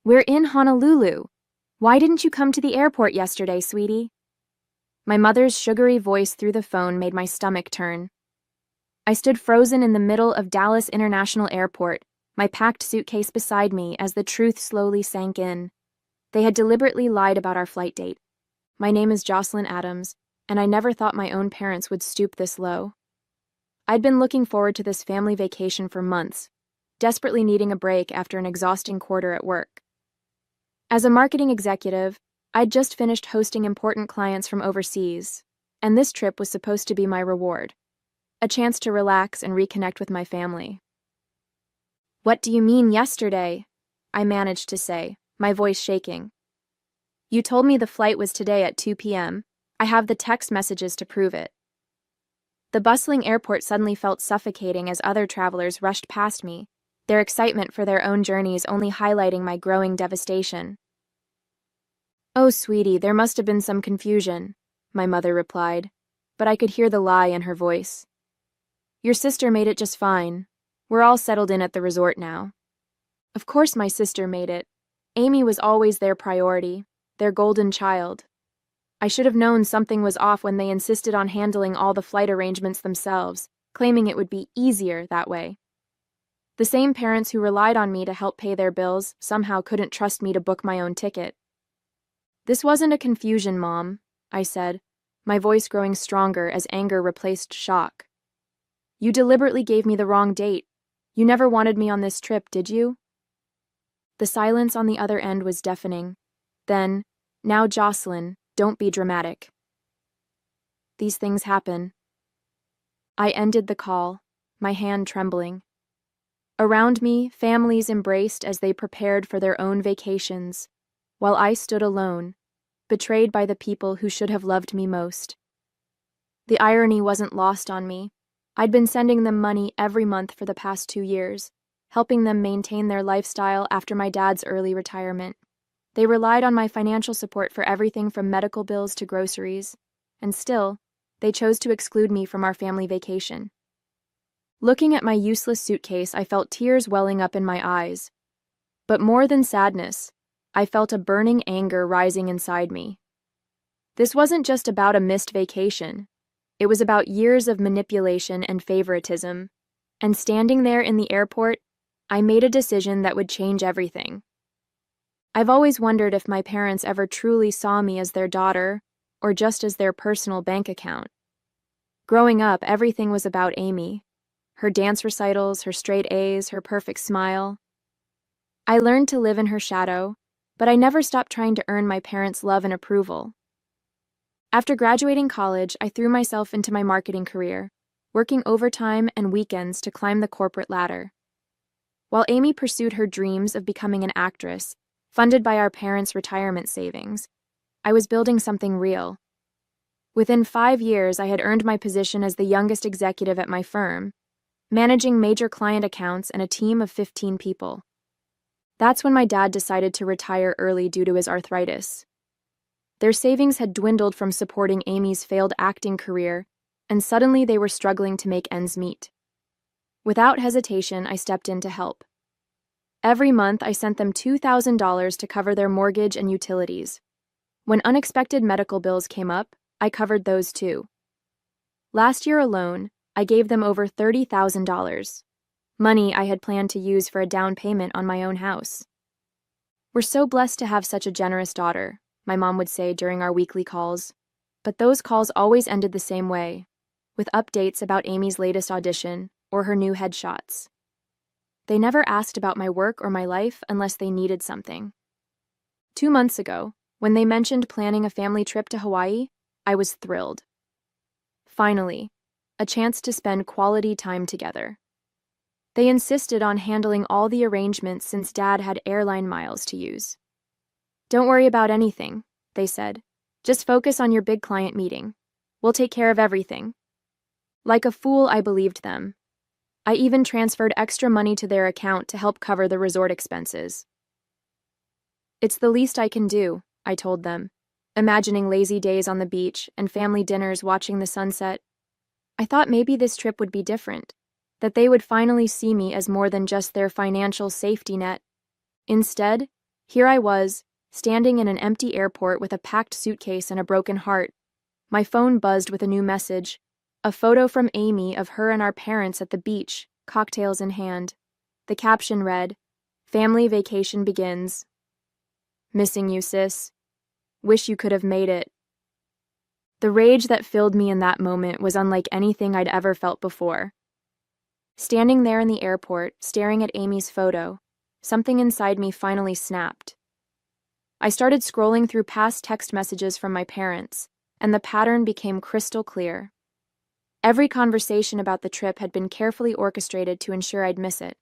We're in Honolulu. Why didn't you come to the airport yesterday, sweetie? My mother's sugary voice through the phone made my stomach turn. I stood frozen in the middle of Dallas International Airport, my packed suitcase beside me as the truth slowly sank in. They had deliberately lied about our flight date. My name is Jocelyn Adams, and I never thought my own parents would stoop this low. I'd been looking forward to this family vacation for months, desperately needing a break after an exhausting quarter at work. As a marketing executive, I'd just finished hosting important clients from overseas, and this trip was supposed to be my reward, a chance to relax and reconnect with my family. "What do you mean yesterday?" I managed to say, my voice shaking. "You told me the flight was today at 2 p.m. I have the text messages to prove it." The bustling airport suddenly felt suffocating as other travelers rushed past me, their excitement for their own journeys only highlighting my growing devastation. "Oh, sweetie, there must have been some confusion," my mother replied, but I could hear the lie in her voice. "Your sister made it just fine. We're all settled in at the resort now." Of course my sister made it. Amy was always their priority, their golden child. I should have known something was off when they insisted on handling all the flight arrangements themselves, claiming it would be easier that way. The same parents who relied on me to help pay their bills somehow couldn't trust me to book my own ticket. "This wasn't a confusion, Mom," I said, my voice growing stronger as anger replaced shock. "You deliberately gave me the wrong date. You never wanted me on this trip, did you?" The silence on the other end was deafening. Then, "Now, Jocelyn, don't be dramatic. These things happen." I ended the call, my hand trembling. Around me, families embraced as they prepared for their own vacations, while I stood alone, betrayed by the people who should have loved me most. The irony wasn't lost on me. I'd been sending them money every month for the past 2 years, helping them maintain their lifestyle after my dad's early retirement. They relied on my financial support for everything from medical bills to groceries, and still, they chose to exclude me from our family vacation. Looking at my useless suitcase, I felt tears welling up in my eyes. But more than sadness, I felt a burning anger rising inside me. This wasn't just about a missed vacation. It was about years of manipulation and favoritism, and standing there in the airport, I made a decision that would change everything. I've always wondered if my parents ever truly saw me as their daughter, or just as their personal bank account. Growing up, everything was about Amy. Her dance recitals, her straight A's, her perfect smile. I learned to live in her shadow, but I never stopped trying to earn my parents' love and approval. After graduating college, I threw myself into my marketing career, working overtime and weekends to climb the corporate ladder. While Amy pursued her dreams of becoming an actress, funded by our parents' retirement savings, I was building something real. Within 5 years, I had earned my position as the youngest executive at my firm, managing major client accounts and a team of 15 people. That's when my dad decided to retire early due to his arthritis. Their savings had dwindled from supporting Amy's failed acting career, and suddenly they were struggling to make ends meet. Without hesitation, I stepped in to help. Every month, I sent them $2,000 to cover their mortgage and utilities. When unexpected medical bills came up, I covered those too. Last year alone, I gave them over $30,000, money I had planned to use for a down payment on my own house. "We're so blessed to have such a generous daughter," my mom would say during our weekly calls. But those calls always ended the same way, with updates about Amy's latest audition or her new headshots. They never asked about my work or my life unless they needed something. 2 months ago, when they mentioned planning a family trip to Hawaii, I was thrilled. Finally, a chance to spend quality time together. They insisted on handling all the arrangements since Dad had airline miles to use. "Don't worry about anything," they said. "Just focus on your big client meeting. We'll take care of everything." Like a fool, I believed them. I even transferred extra money to their account to help cover the resort expenses. "It's the least I can do," I told them, imagining lazy days on the beach and family dinners watching the sunset. I thought maybe this trip would be different, that they would finally see me as more than just their financial safety net. Instead, Here I was, standing in an empty airport with a packed suitcase and a broken heart. My phone buzzed with a new message, a photo from Amy of her and our parents at the beach, cocktails in hand. The caption read, "Family vacation begins. Missing you, sis. Wish you could have made it." The rage that filled me in that moment was unlike anything I'd ever felt before. Standing there in the airport, staring at Amy's photo, something inside me finally snapped. I started scrolling through past text messages from my parents, and the pattern became crystal clear. Every conversation about the trip had been carefully orchestrated to ensure I'd miss it.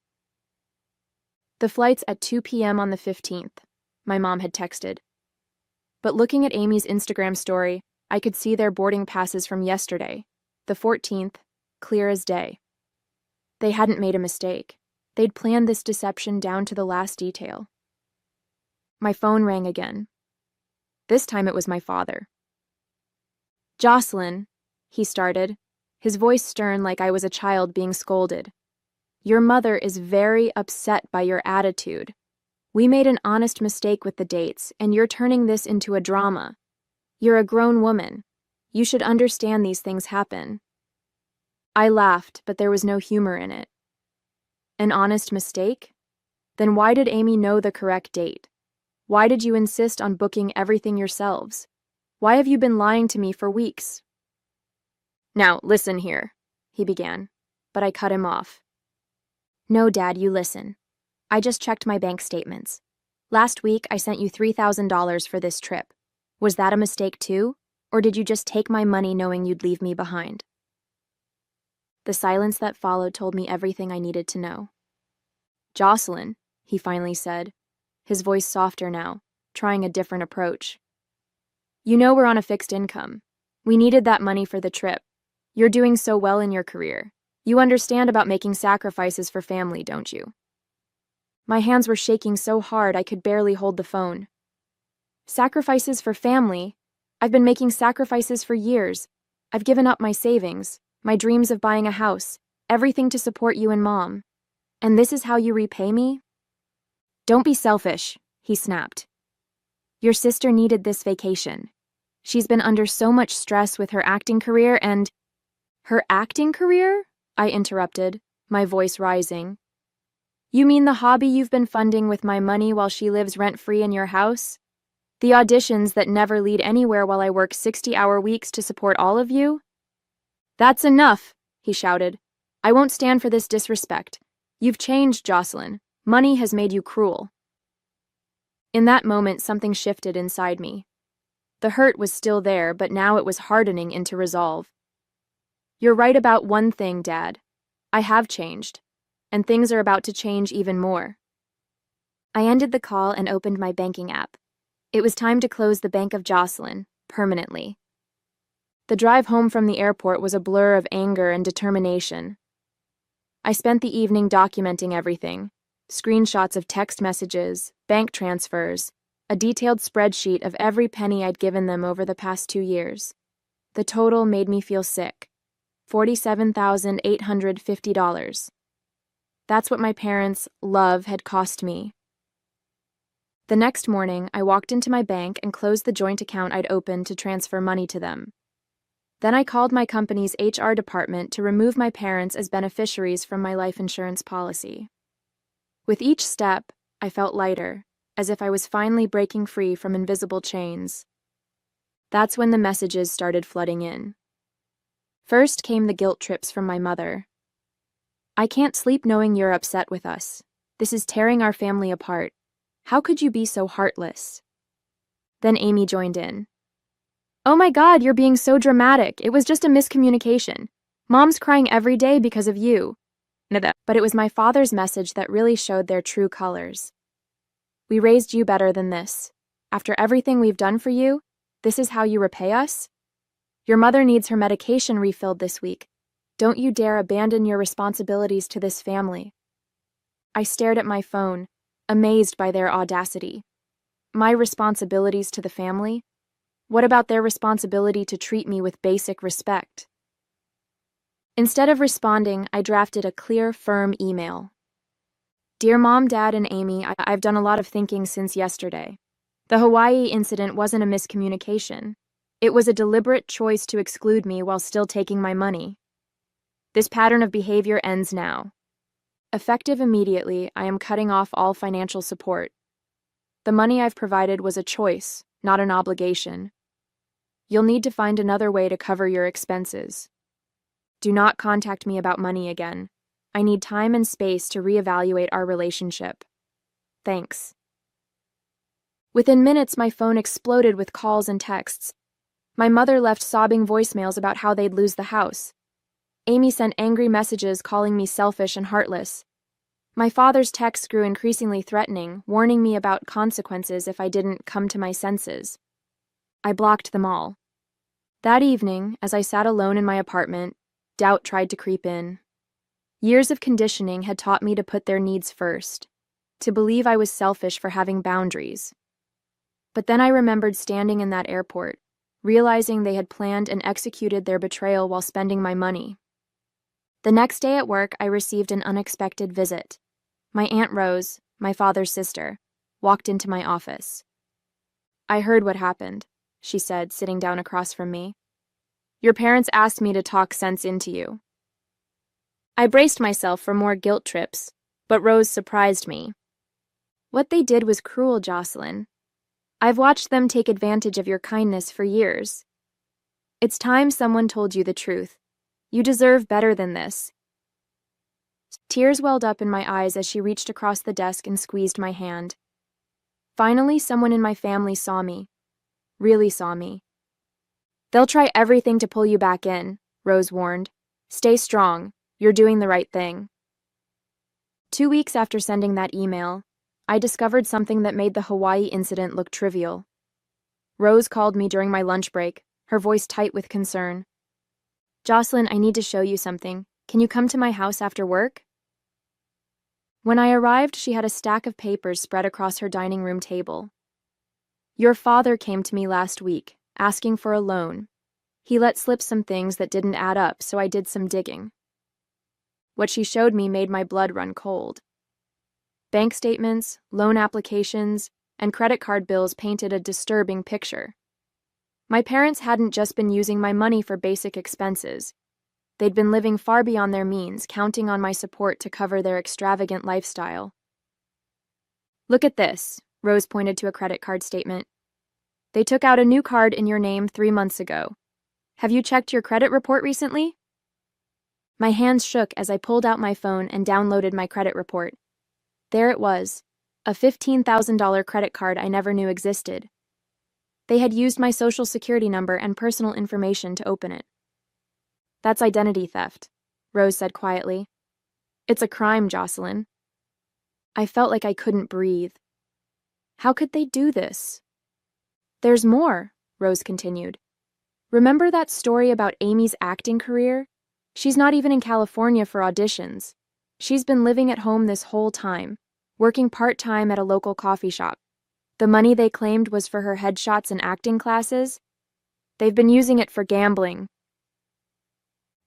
"The flight's at 2 p.m. on the 15th, my mom had texted. But looking at Amy's Instagram story, I could see their boarding passes from yesterday, the 14th, clear as day. They hadn't made a mistake. They'd planned this deception down to the last detail. My phone rang again. This time it was my father. "Jocelyn," he started, his voice stern like I was a child being scolded. "Your mother is very upset by your attitude. We made an honest mistake with the dates, and you're turning this into a drama. You're a grown woman. You should understand these things happen." I laughed, but there was no humor in it. An honest mistake? Then why did Amy know the correct date? Why did you insist on booking everything yourselves? Why have you been lying to me for weeks? "Now, listen here," he began, but I cut him off. "No, Dad, you listen. I just checked my bank statements. Last week, I sent you $3,000 for this trip. Was that a mistake too? Or did you just take my money knowing you'd leave me behind?" The silence that followed told me everything I needed to know. "Jocelyn," he finally said, his voice softer now, trying a different approach. "You know we're on a fixed income. We needed that money for the trip. You're doing so well in your career. You understand about making sacrifices for family, don't you?" My hands were shaking so hard I could barely hold the phone. "Sacrifices for family? I've been making sacrifices for years. I've given up my savings, my dreams of buying a house, everything to support you and Mom. And this is how you repay me?" "Don't be selfish," he snapped. "Your sister needed this vacation. She's been under so much stress with her acting career and—" "Her acting career?" I interrupted, my voice rising. "You mean the hobby you've been funding with my money while she lives rent-free in your house? The auditions that never lead anywhere while I work 60-hour weeks to support all of you?" "That's enough," he shouted. "I won't stand for this disrespect. You've changed, Jocelyn. Money has made you cruel." In that moment, something shifted inside me. The hurt was still there, but now it was hardening into resolve. "You're right about one thing, Dad. I have changed, and things are about to change even more." I ended the call and opened my banking app. It was time to close the Bank of Jocelyn, permanently. The drive home from the airport was a blur of anger and determination. I spent the evening documenting everything, screenshots of text messages, bank transfers, a detailed spreadsheet of every penny I'd given them over the past 2 years. The total made me feel sick. $47,850. That's what my parents' love had cost me. The next morning, I walked into my bank and closed the joint account I'd opened to transfer money to them. Then I called my company's HR department to remove my parents as beneficiaries from my life insurance policy. With each step, I felt lighter, as if I was finally breaking free from invisible chains. That's when the messages started flooding in. First came the guilt trips from my mother. "I can't sleep knowing you're upset with us. This is tearing our family apart. How could you be so heartless?" Then Amy joined in. "Oh my God, you're being so dramatic. It was just a miscommunication. Mom's crying every day because of you." But it was my father's message that really showed their true colors. "We raised you better than this. After everything we've done for you, this is how you repay us? Your mother needs her medication refilled this week. Don't you dare abandon your responsibilities to this family." I stared at my phone, amazed by their audacity. My responsibilities to the family? What about their responsibility to treat me with basic respect? Instead of responding, I drafted a clear, firm email. Dear Mom, Dad, and Amy, I've done a lot of thinking since yesterday. The Hawaii incident wasn't a miscommunication. It was a deliberate choice to exclude me while still taking my money. This pattern of behavior ends now. Effective immediately, I am cutting off all financial support. The money I've provided was a choice, not an obligation. You'll need to find another way to cover your expenses. Do not contact me about money again. I need time and space to reevaluate our relationship. Thanks. Within minutes, my phone exploded with calls and texts. My mother left sobbing voicemails about how they'd lose the house. Amy sent angry messages calling me selfish and heartless. My father's texts grew increasingly threatening, warning me about consequences if I didn't come to my senses. I blocked them all. That evening, as I sat alone in my apartment, doubt tried to creep in. Years of conditioning had taught me to put their needs first, to believe I was selfish for having boundaries. But then I remembered standing in that airport, realizing they had planned and executed their betrayal while spending my money. The next day at work, I received an unexpected visit. My Aunt Rose, my father's sister, walked into my office. I heard what happened, she said, sitting down across from me. Your parents asked me to talk sense into you. I braced myself for more guilt trips, but Rose surprised me. What they did was cruel, Jocelyn. I've watched them take advantage of your kindness for years. It's time someone told you the truth. You deserve better than this. Tears welled up in my eyes as she reached across the desk and squeezed my hand. Finally, someone in my family saw me. Really saw me. They'll try everything to pull you back in, Rose warned. Stay strong. You're doing the right thing. 2 weeks after sending that email, I discovered something that made the Hawaii incident look trivial. Rose called me during my lunch break, her voice tight with concern. Jocelyn, I need to show you something. Can you come to my house after work? When I arrived, she had a stack of papers spread across her dining room table. Your father came to me last week, asking for a loan. He let slip some things that didn't add up, so I did some digging. What she showed me made my blood run cold. Bank statements, loan applications, and credit card bills painted a disturbing picture. My parents hadn't just been using my money for basic expenses. They'd been living far beyond their means, counting on my support to cover their extravagant lifestyle. Look at this, Rose pointed to a credit card statement. They took out a new card in your name 3 months ago. Have you checked your credit report recently? My hands shook as I pulled out my phone and downloaded my credit report. There it was, a $15,000 credit card I never knew existed. They had used my social security number and personal information to open it. That's identity theft, Rose said quietly. It's a crime, Jocelyn. I felt like I couldn't breathe. How could they do this? There's more, Rose continued. Remember that story about Amy's acting career? She's not even in California for auditions. She's been living at home this whole time, working part-time at a local coffee shop. The money they claimed was for her headshots and acting classes. They've been using it for gambling.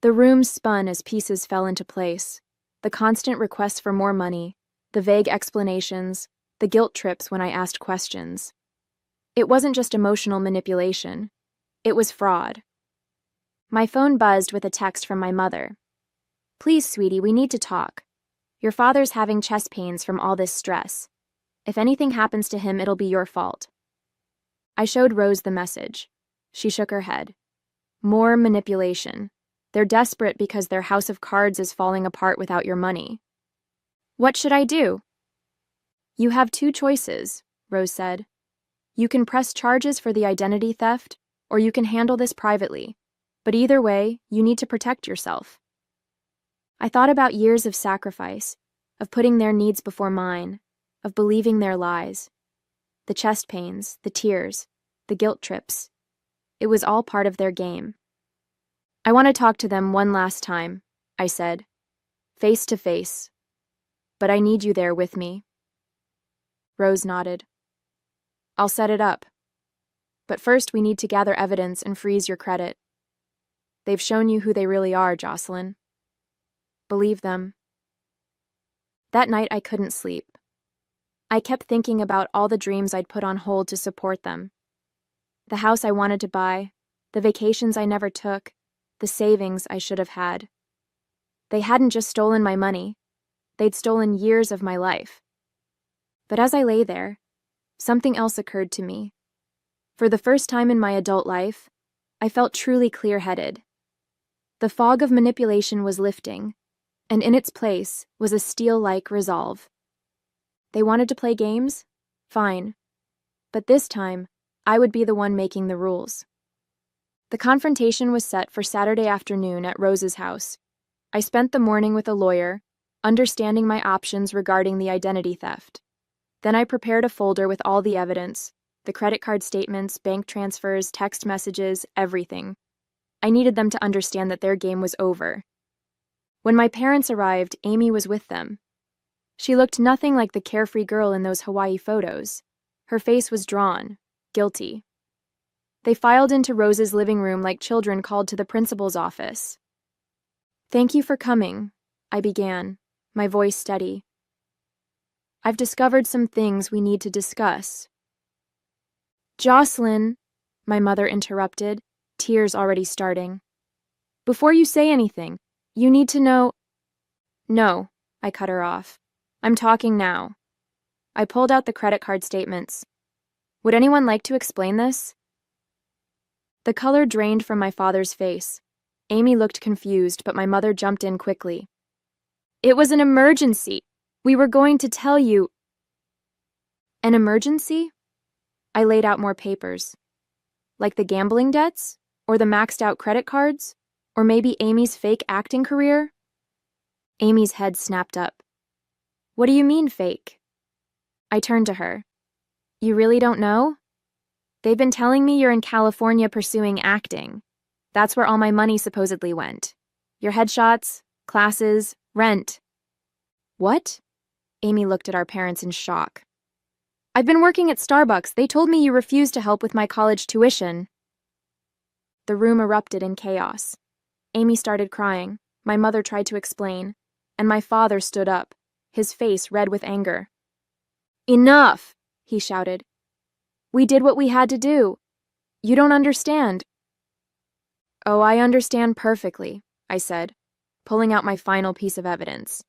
The room spun as pieces fell into place. The constant requests for more money, the vague explanations, the guilt trips when I asked questions. It wasn't just emotional manipulation. It was fraud. My phone buzzed with a text from my mother. Please, sweetie, we need to talk. Your father's having chest pains from all this stress. If anything happens to him, it'll be your fault. I showed Rose the message. She shook her head. More manipulation. They're desperate because their house of cards is falling apart without your money. What should I do? You have 2 choices, Rose said. You can press charges for the identity theft, or you can handle this privately. But either way, you need to protect yourself. I thought about years of sacrifice, of putting their needs before mine, of believing their lies. The chest pains, the tears, the guilt trips. It was all part of their game. I want to talk to them one last time, I said, face to face. But I need you there with me. Rose nodded. I'll set it up. But first we need to gather evidence and freeze your credit. They've shown you who they really are, Jocelyn. Believe them. That night I couldn't sleep. I kept thinking about all the dreams I'd put on hold to support them. The house I wanted to buy, the vacations I never took, the savings I should have had. They hadn't just stolen my money, they'd stolen years of my life. But as I lay there, something else occurred to me. For the first time in my adult life, I felt truly clear-headed. The fog of manipulation was lifting, and in its place was a steel-like resolve. They wanted to play games? Fine. But this time, I would be the one making the rules. The confrontation was set for Saturday afternoon at Rose's house. I spent the morning with a lawyer, understanding my options regarding the identity theft. Then I prepared a folder with all the evidence, the credit card statements, bank transfers, text messages, everything. I needed them to understand that their game was over. When my parents arrived, Amy was with them. She looked nothing like the carefree girl in those Hawaii photos. Her face was drawn, guilty. They filed into Rose's living room like children called to the principal's office. "Thank you for coming," I began, my voice steady. "I've discovered some things we need to discuss." "Jocelyn," my mother interrupted, tears already starting. "Before you say anything, you need to know—" "No," I cut her off. "I'm talking now." I pulled out the credit card statements. "Would anyone like to explain this?" The color drained from my father's face. Amy looked confused, but my mother jumped in quickly. "It was an emergency. We were going to tell you." "An emergency?" I laid out more papers. Like the gambling debts? Or the maxed-out credit cards? Or maybe Amy's fake acting career? Amy's head snapped up. "What do you mean, fake?" I turned to her. "You really don't know? They've been telling me you're in California pursuing acting. That's where all my money supposedly went. Your headshots, classes, rent." "What?" Amy looked at our parents in shock. "I've been working at Starbucks. They told me you refused to help with my college tuition." The room erupted in chaos. Amy started crying. My mother tried to explain, and my father stood up, his face red with anger. "Enough!" he shouted. "We did what we had to do. You don't understand." "Oh, I understand perfectly," I said, pulling out my final piece of evidence.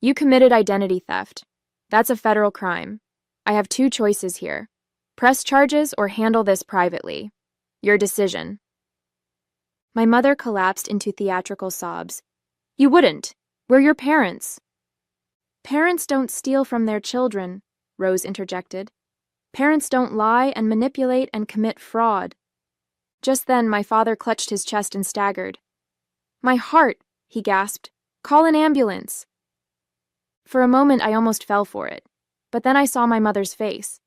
"You committed identity theft. That's a federal crime. I have two choices here. Press charges or handle this privately. Your decision." My mother collapsed into theatrical sobs. "You wouldn't. We're your parents." "Parents don't steal from their children," Rose interjected. "Parents don't lie and manipulate and commit fraud." Just then, my father clutched his chest and staggered. "My heart," he gasped. "Call an ambulance." For a moment, I almost fell for it. But then I saw my mother's face.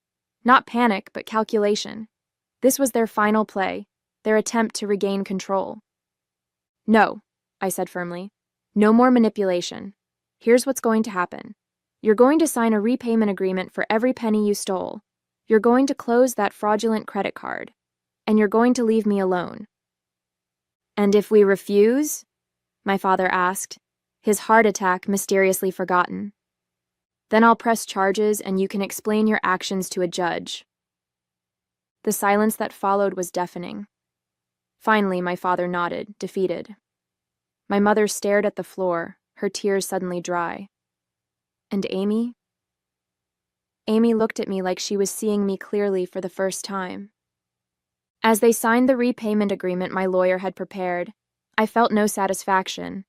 Not panic, but calculation. This was their final play, their attempt to regain control. "No," I said firmly. "No more manipulation. Here's what's going to happen. You're going to sign a repayment agreement for every penny you stole. You're going to close that fraudulent credit card. And you're going to leave me alone." "And if we refuse?" my father asked, his heart attack mysteriously forgotten. "Then I'll press charges and you can explain your actions to a judge." The silence that followed was deafening. Finally, my father nodded, defeated. My mother stared at the floor, her tears suddenly dry. And Amy? Amy looked at me like she was seeing me clearly for the first time. As they signed the repayment agreement my lawyer had prepared, I felt no satisfaction,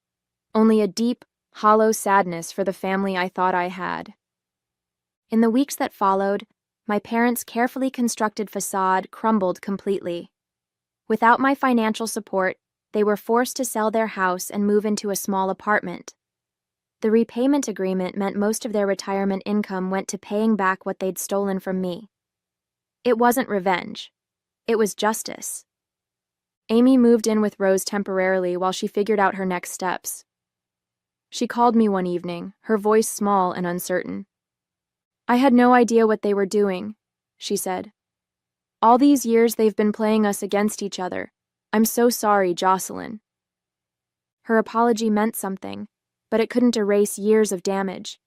only a deep, hollow sadness for the family I thought I had. In the weeks that followed, my parents' carefully constructed facade crumbled completely. Without my financial support, they were forced to sell their house and move into a small apartment. The repayment agreement meant most of their retirement income went to paying back what they'd stolen from me. It wasn't revenge. It was justice. Amy moved in with Rose temporarily while she figured out her next steps. She called me one evening, her voice small and uncertain. "I had no idea what they were doing," she said. "All these years they've been playing us against each other. I'm so sorry, Jocelyn." Her apology meant something. but it couldn't erase years of damage.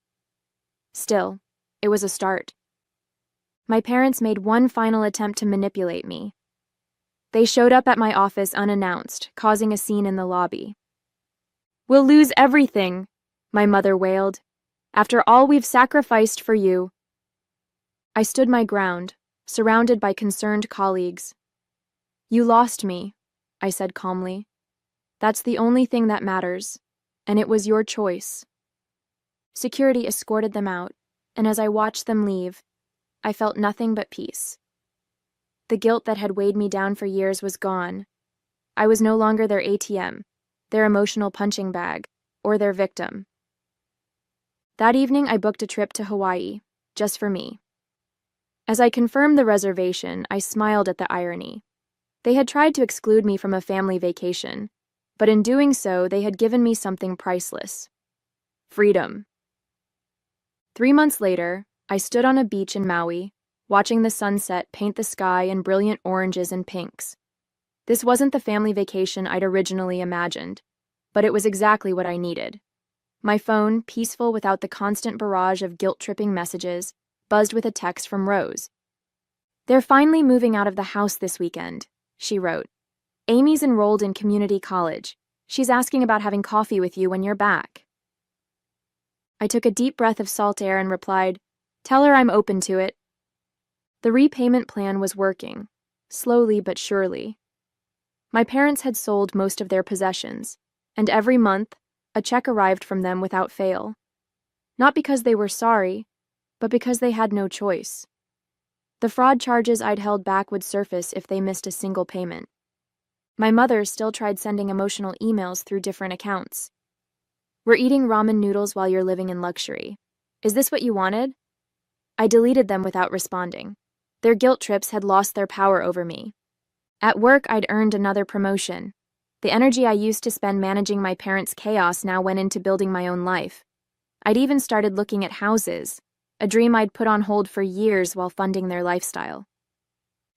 Still, it was a start. My parents made one final attempt to manipulate me. They showed up at my office unannounced, causing a scene in the lobby. "We'll lose everything," my mother wailed. "After all we've sacrificed for you." I stood my ground, surrounded by concerned colleagues. "You lost me," I said calmly. "That's the only thing that matters, and it was your choice." Security escorted them out, and as I watched them leave, I felt nothing but peace. The guilt that had weighed me down for years was gone. I was no longer their ATM, their emotional punching bag, or their victim. That evening, I booked a trip to Hawaii, just for me. As I confirmed the reservation, I smiled at the irony. They had tried to exclude me from a family vacation, but in doing so, they had given me something priceless: freedom. 3 months later, I stood on a beach in Maui, watching the sunset paint the sky in brilliant oranges and pinks. This wasn't the family vacation I'd originally imagined, but it was exactly what I needed. My phone, peaceful without the constant barrage of guilt-tripping messages, buzzed with a text from Rose. "They're finally moving out of the house this weekend," she wrote. "Amy's enrolled in community college. She's asking about having coffee with you when you're back." I took a deep breath of salt air and replied, "Tell her I'm open to it." The repayment plan was working, slowly but surely. My parents had sold most of their possessions, and every month, a check arrived from them without fail. Not because they were sorry, but because they had no choice. The fraud charges I'd held back would surface if they missed a single payment. My mother still tried sending emotional emails through different accounts. "We're eating ramen noodles while you're living in luxury. Is this what you wanted?" I deleted them without responding. Their guilt trips had lost their power over me. At work, I'd earned another promotion. The energy I used to spend managing my parents' chaos now went into building my own life. I'd even started looking at houses, a dream I'd put on hold for years while funding their lifestyle.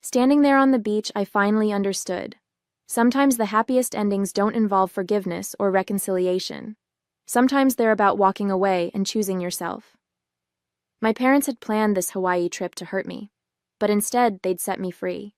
Standing there on the beach, I finally understood. Sometimes the happiest endings don't involve forgiveness or reconciliation. Sometimes they're about walking away and choosing yourself. My parents had planned this Hawaii trip to hurt me, but instead they'd set me free.